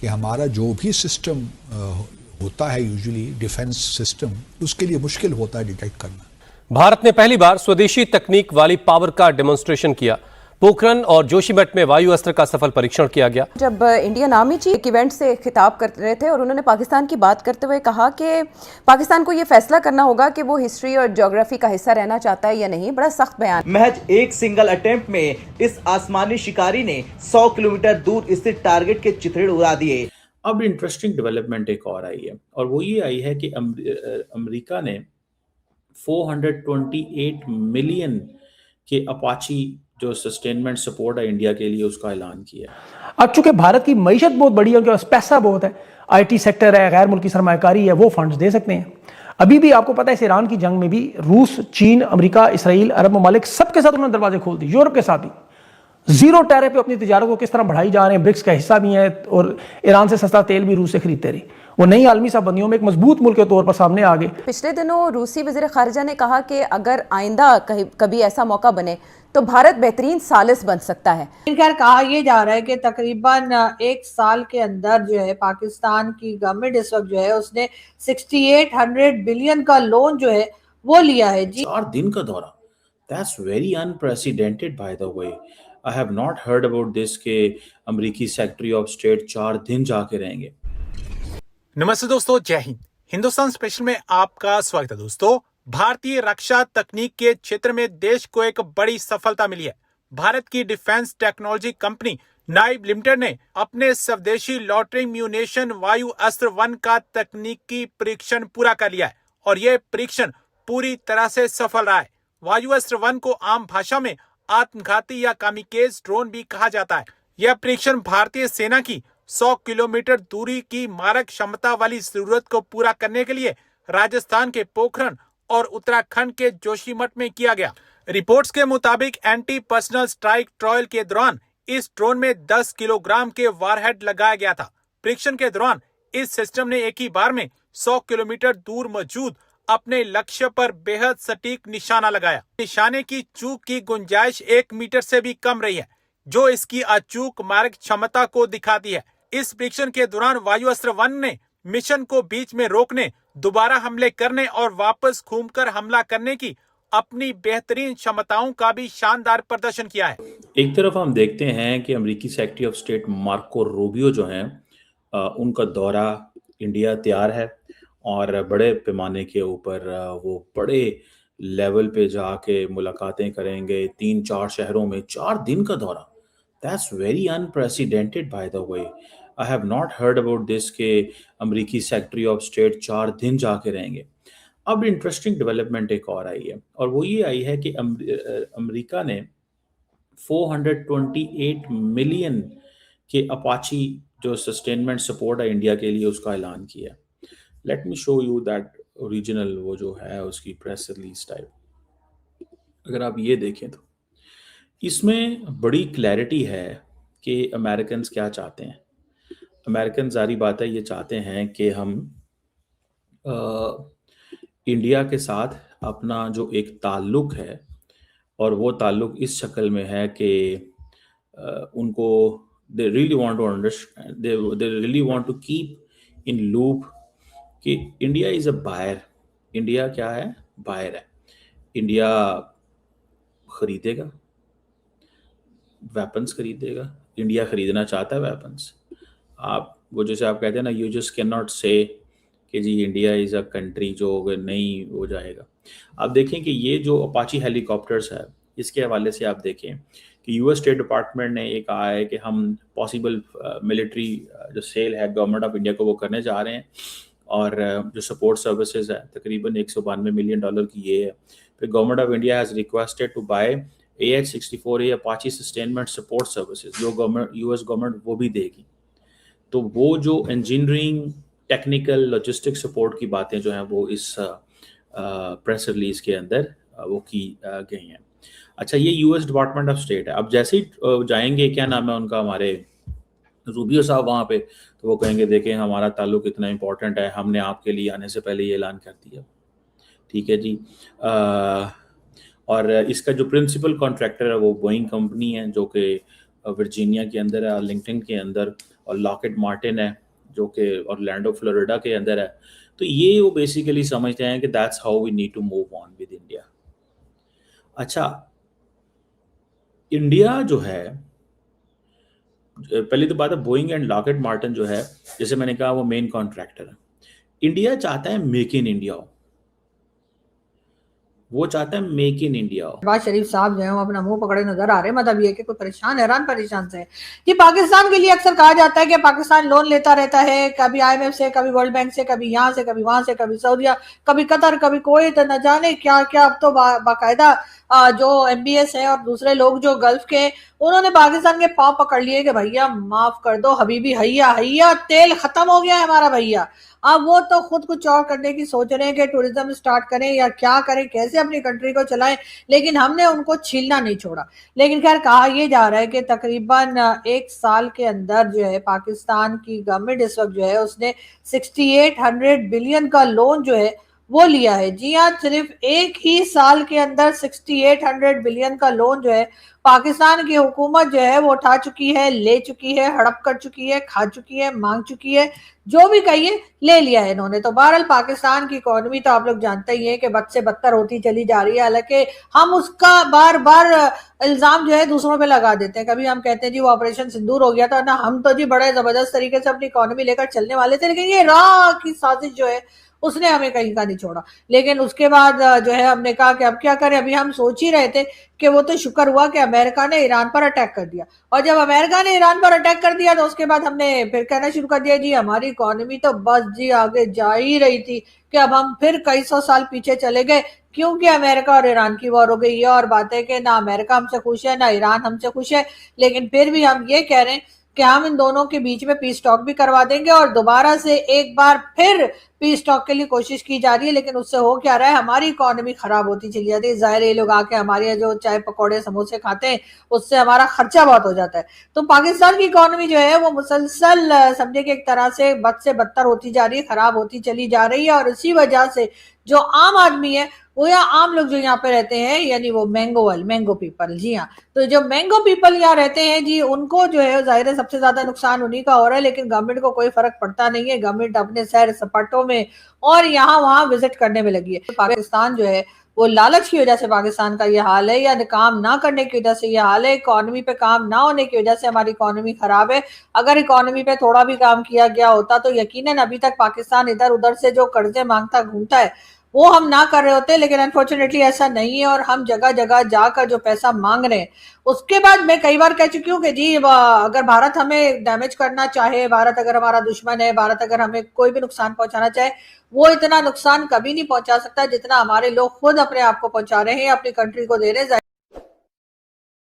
कि हमारा जो भी सिस्टम होता है यूजुअली डिफेंस सिस्टम, उसके लिए मुश्किल होता है डिटेक्ट करना। भारत ने पहली बार स्वदेशी तकनीक वाली पावर का डेमोन्स्ट्रेशन किया। पोखरण और जोशीमठ में वायु अस्त्र का सफल परीक्षण किया गया। जब इंडियन आर्मी चीफ एक इवेंट से खिताब कर रहे थे और उन्होंने पाकिस्तान की बात करते हुए कहा कि पाकिस्तान को यह फैसला करना होगा कि वो हिस्ट्री और ज्योग्राफी का हिस्सा रहना चाहता है या नहीं। बड़ा सख्त बयान। महज एक सिंगल अटेम्प्ट में इस आसमानी शिकारी ने 100 किलोमीटर दूर स्थित टारगेट के चिथड़े उड़ा दिए। अब इंटरेस्टिंग डेवलपमेंट एक और आई है, और वो ये आई है कि अमेरिका ने 428 मिलियन के अपाची जो सस्टेनमेंट सपोर्ट है इंडिया के लिए, उसका ऐलान किया। अब चूंकि भारत की मईशत बहुत बड़ी है, उनके पास पैसा बहुत है, आईटी सेक्टर है, गैर मुल्की सरमायाकारी है, वो फंड्स दे सकते हैं। अभी भी आपको पता है इस ईरान की जंग में भी रूस, चीन, अमेरिका, इसराइल, अरब ममालिक सबके साथ उन्होंने दरवाजे खोल दिए। यूरोप के साथ भी जीरो टैरिफ पे अपनी तिजारत को किस तरह बढ़ाई जा रहे हैं, ब्रिक्स का हिस्सा भी है और ईरान से सस्ता तेल भी रूस से खरीदते रही। वो नई आलमी साबंदियों में एक मजबूत मुल्क के तौर पर सामने आ गए। पिछले दिनों रूसी वज़ीर ख़ारिजा ने कहा कि अगर आइंदा कभी ऐसा मौका बने तो भारत बेहतरीन सालिस बन सकता है। खैर कहा यह जा रहा है कि तकरीबन एक साल के अंदर जो है पाकिस्तान की गवर्नमेंट इस वक्त जो है उसने 6800 बिलियन का लोन जो है वो लिया है। जी 4 दिन का दौरा, that's very unprecedented by the way. I have not heard about this के अमेरिकी सेक्रेटरी ऑफ स्टेट 4 दिन जाके रहेंगे। नमस्ते दोस्तों, जय हिंद। हिंदुस्तान स्पेशल में आपका स्वागत है। दोस्तों, भारतीय रक्षा तकनीक के क्षेत्र में देश को एक बड़ी सफलता मिली है। भारत की डिफेंस टेक्नोलॉजी कंपनी नाइब लिमिटेड ने अपने स्वदेशी लॉटरिंग म्यूनिशन वायु अस्त्र 1 का तकनीकी परीक्षण पूरा कर लिया है और यह परीक्षण पूरी तरह से सफल रहा है। वायु अस्त्र 1 को आम भाषा में आत्मघाती या कामिकेज ड्रोन भी कहा जाता है। यह परीक्षण भारतीय सेना की 100 किलोमीटर दूरी की मारक क्षमता वाली जरूरत को पूरा करने के लिए राजस्थान के पोखरण और उत्तराखंड के जोशीमठ में किया गया। रिपोर्ट्स के मुताबिक एंटी पर्सनल स्ट्राइक ट्रायल के दौरान इस ड्रोन में 10 किलोग्राम के वारहेड लगाया गया था। परीक्षण के दौरान इस सिस्टम ने एक ही बार में 100 किलोमीटर दूर मौजूद अपने लक्ष्य पर बेहद सटीक निशाना लगाया। निशाने की चूक की गुंजाइश 1 मीटर से भी कम रही है, जो इसकी अचूक मारक क्षमता को दिखाती है। इस परीक्षण के दौरान वायु अस्त्र 1 ने मिशन को बीच में रोकने, दोबारा हमले करने और वापस घूमकर हमला करने की अपनी बेहतरीन क्षमताओं का भी शानदार प्रदर्शन किया है। एक तरफ हम देखते हैं कि अमेरिकी secretary of state Marco Rubio जो हैं, उनका दौरा इंडिया तैयार है और बड़े पैमाने के ऊपर वो बड़े लेवल पे जाके मुलाकातें करेंगे 3-4 शहरों में। 4 दिन का दौरा, that's very unprecedented by the way. I have not heard about this के अमेरिकी सेक्रेटरी ऑफ स्टेट 4 दिन जाके रहेंगे। अब इंटरेस्टिंग डेवलपमेंट एक और आई है, और वो ये आई है कि अमेरिका ने 428 मिलियन के अपाची जो सस्टेनमेंट सपोर्ट है इंडिया के लिए, उसका ऐलान किया। Let me show you that original वो जो है उसकी प्रेस रिलीज टाइप। अगर आप ये देखें तो इसमें बड़ी क्लैरिटी है कि अमेरिकन क्या चाहते हैं। अमेरिकन जारी बात है ये चाहते हैं कि हम इंडिया के साथ अपना जो एक ताल्लुक है, और वो ताल्लुक इस शक्ल में है कि उनको they really want to understand, they really want to keep in loop कि India is a buyer. India क्या है? बायर है। इंडिया खरीदेगा, वेपन्स खरीदेगा। इंडिया खरीदना चाहता है वेपन्स। आप वो जैसे आप कहते हैं ना, यू जस्ट कैन नॉट से कि जी इंडिया इज़ अ कंट्री जो नहीं हो जाएगा। आप देखें कि ये जो अपाची हेलीकॉप्टर्स है, इसके हवाले से आप देखें कि यूएस स्टेट डिपार्टमेंट ने ये कहा है कि हम पॉसिबल मिलिट्री जो सेल है गवर्नमेंट ऑफ इंडिया को वो करने जा रहे हैं, और जो सपोर्ट सर्विसेज है तकरीबन $192 मिलियन की ये है। फिर government of India has requested to buy AH-64A Apache sustainment support services, जो गवर्नमेंट यूएस गवर्नमेंट वो भी देगी। तो वो जो इंजीनियरिंग, टेक्निकल, लॉजिस्टिक सपोर्ट की बातें जो हैं वो इस प्रेस रिलीज के अंदर वो की गई हैं। अच्छा, ये यूएस डिपार्टमेंट ऑफ स्टेट है। अब जैसे ही जाएंगे, क्या नाम है उनका, हमारे रूबियो साहब वहाँ पे, तो वो कहेंगे देखें हमारा ताल्लुक इतना इंपॉर्टेंट है, हमने आपके लिए आने से पहले ये ऐलान कर दिया। ठीक है जी। और इसका जो प्रिंसिपल कॉन्ट्रैक्टर है वो बोइंग कंपनी है, जो कि वर्जीनिया के अंदर है, आर्लिंगटन के अंदर, और लॉकहीड मार्टिन है जो कि ऑरलैंडो फ्लोरिडा के अंदर है। तो ये वो बेसिकली समझते हैं कि that's how we need to move on with India. अच्छा, इंडिया जो है, पहली तो बात है बोइंग एंड लॉकहीड मार्टिन जो है, जैसे मैंने कहा वो मेन कॉन्ट्रैक्टर है। इंडिया चाहता है मेक इन इंडिया हो, वो चाहता है मेक इन इंडिया हो। नवाज शरीफ साहब जो है वो अपना मुंह पकड़े नजर आ रहे हैं। मतलब ये कि कोई परेशान हैरान परेशान से है कि पाकिस्तान के लिए अक्सर कहा जाता है कि पाकिस्तान लोन लेता रहता है, कभी IMF से, कभी वर्ल्ड बैंक से, कभी यहाँ से, कभी वहां से, कभी सऊदिया, कभी कतर, कभी कुवैत, न जाने क्या क्या। अब तो बाकायदा जो MBS है और दूसरे लोग जो गल्फ के, उन्होंने पाकिस्तान के पांव पकड़ लिए कि भैया माफ कर दो हबीबी, हैया हैया, तेल खत्म हो गया है हमारा भैया। अब वो तो खुद कुछ और करने की सोच रहे हैं कि टूरिज्म स्टार्ट करें या क्या करें, कैसे अपनी कंट्री को चलाएं, लेकिन हमने उनको छीलना नहीं छोड़ा। लेकिन खैर कहा यह जा रहा है कि तकरीबन 1 साल के अंदर जो है पाकिस्तान की गवर्नमेंट इस वक्त जो है उसने 6800 बिलियन का लोन जो है वो लिया है। जी हाँ, सिर्फ एक ही साल के अंदर 6800 बिलियन का लोन जो है पाकिस्तान की हुकूमत जो है वो उठा चुकी है, ले चुकी है, हड़प कर चुकी है, खा चुकी है, मांग चुकी है, जो भी कहिए ले लिया है इन्होंने। तो बहरहाल पाकिस्तान की इकोनॉमी तो आप लोग जानते ही हैं कि बद से बदतर होती चली जा रही है। हालांकि हम उसका बार बार इल्जाम जो है दूसरों पे लगा देते हैं। कभी हम कहते हैं जी वो ऑपरेशन सिंदूर हो गया था ना, हम तो जी बड़े जबरदस्त तरीके से अपनी इकोनॉमी लेकर चलने वाले थे, लेकिन ये राह की साजिश जो है उसने हमें कहीं का नहीं छोड़ा। लेकिन उसके बाद जो है हमने कहा कि अब क्या करें। अभी हम सोच ही रहे थे कि वो तो शुक्र हुआ कि अमेरिका ने ईरान पर अटैक कर दिया, और जब अमेरिका ने ईरान पर अटैक कर दिया तो उसके बाद हमने फिर कहना शुरू कर दिया जी हमारी इकोनॉमी तो बस जी आगे जा ही रही थी कि अब हम फिर कई सौ साल पीछे चले गए, क्योंकि अमेरिका और ईरान की वॉर हो गई है। और बात है कि ना अमेरिका हमसे खुश है ना ईरान हमसे खुश है, लेकिन फिर भी हम ये कह रहे हैं कि हम इन दोनों के बीच में पीस टॉक भी करवा देंगे और दोबारा से एक बार फिर पीस टॉक के लिए कोशिश की जा रही है। लेकिन उससे हो क्या रहा है, हमारी इकोनॉमी खराब होती चली जाती है। जाहिर है ये लोग आके हमारे जो चाय पकौड़े समोसे खाते हैं उससे हमारा खर्चा बहुत हो जाता है। तो पाकिस्तान की इकोनॉमी जो है वो मुसलसल समझे कि एक तरह से बद से बदतर होती जा रही है, खराब होती चली जा रही है। और इसी वजह से जो आम आदमी है वो या आम लोग जो यहाँ पे रहते हैं, यानी वो मैंगो पीपल, जी हाँ, तो जो मैंगो पीपल यहाँ रहते हैं जी, उनको जो है जाहिर है सबसे ज्यादा नुकसान उन्हीं का हो रहा है। लेकिन गवर्नमेंट को कोई फर्क पड़ता नहीं है। गवर्नमेंट अपने सैर सपाटों में और यहाँ वहां विजिट करने में लगी है। तो पाकिस्तान जो है वो लालच की वजह से पाकिस्तान का ये हाल है, या काम ना करने की वजह से ये हाल है, इकोनॉमी पे काम ना होने की वजह से हमारी इकोनॉमी खराब है। अगर इकोनॉमी पे थोड़ा भी काम किया गया होता तो यकीनन अभी तक पाकिस्तान इधर उधर से जो कर्जे मांगता घूमता है वो हम ना कर रहे होते, लेकिन अनफॉर्चुनेटली ऐसा नहीं है। और हम जगह जगह जाकर जो पैसा मांग रहे हैं, उसके बाद मैं कई बार कह चुकी हूँ कि जी अगर भारत हमें डैमेज करना चाहे, भारत अगर हमारा दुश्मन है, भारत अगर हमें कोई भी नुकसान पहुंचाना चाहे, वो इतना नुकसान कभी नहीं पहुंचा सकता जितना हमारे लोग खुद अपने आप को पहुंचा रहे हैं, अपनी कंट्री को दे रहे हैं।